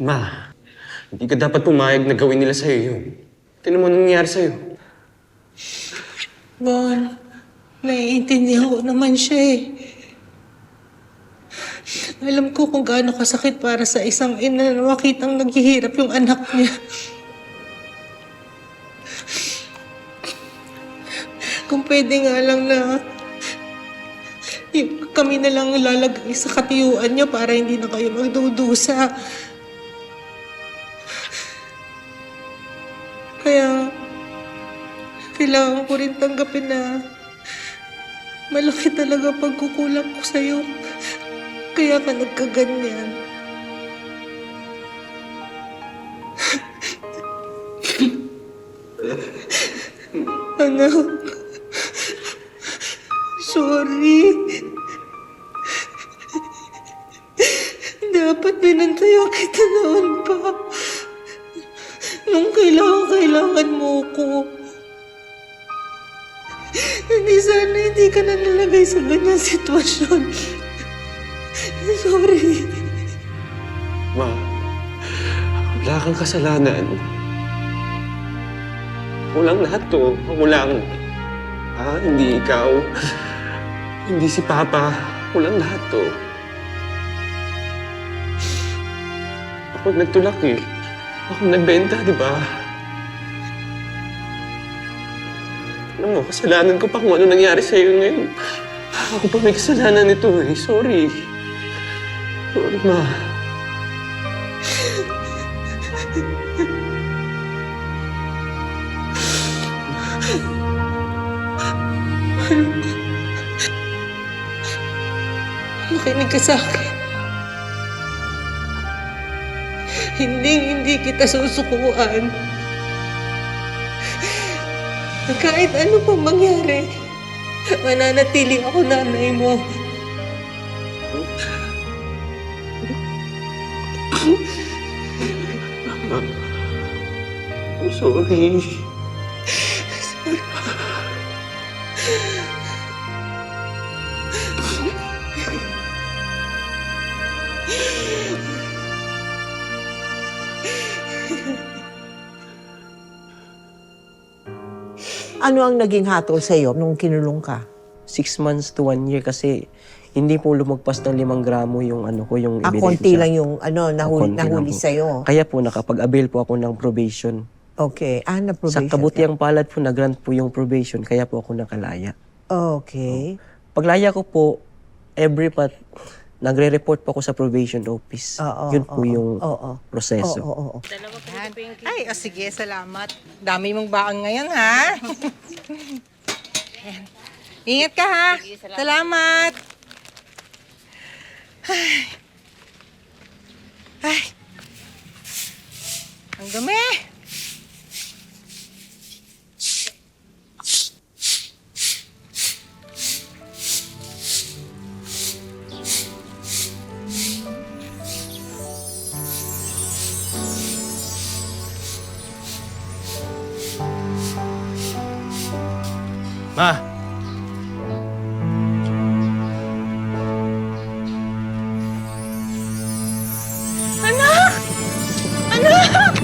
Ma, hindi ka dapat pumayag na gawin nila sa'yo yun. Tignan mo anong nangyari sa'yo. Bon, naiintindihan ko naman siya eh. Alam ko kung gaano kasakit para sa isang ina na makitang naghihirap yung anak niya. Kung pwede nga lang na kami na lang lalagay sa katiyuan niya para hindi na kayo magdudusa. Kaya, kailangan ko rin tanggapin na malaki talaga pagkukulang ko sa'yo. Kaya ka nagkaganyan. Anak, sorry. Dapat binantayan kita noon pa. Nung kailangan mo ko. Hindi ka na nalagay sa ganyang sitwasyon. Sorry. Ma, wala kang kasalanan. Ako lang lahat to. Ako lang. Hindi ikaw. Hindi si Papa. Ako lang lahat to. Ako nagtulak eh. Ako nagbenta, di ba? Alam mo, kasalanan ko pa kung ano nangyari sa'yo ngayon. Ako pa may kasalanan nito eh. Sorry. Sorry, Ma. Makinig ka sa akin. Hindi kita susukuan. Kahit ano pa mangyari, mananatili ako nanay mo. I'm sorry. Ano ang naging hatol sa'yo nung kinulong ka? 6 months to 1 year kasi hindi po lumagpas ng 5 gramo yung yung ebidensya. Konti lang yung nahuli lang po. sa'yo. Kaya po nakapag-avail po ako ng probation. Okay. Sa Na-probation kabutiang palad po, na-grant po yung probation, kaya po ako nakalaya. Okay. Paglaya ko po, every month, nagre-report po ako sa probation office. Yun po yung proseso. Oo. Ay, sige, salamat. Dami mong baon ngayon, ha? Ingat ka, ha? Salamat. Ay. Ang dumi. Ma! Anak! Anak!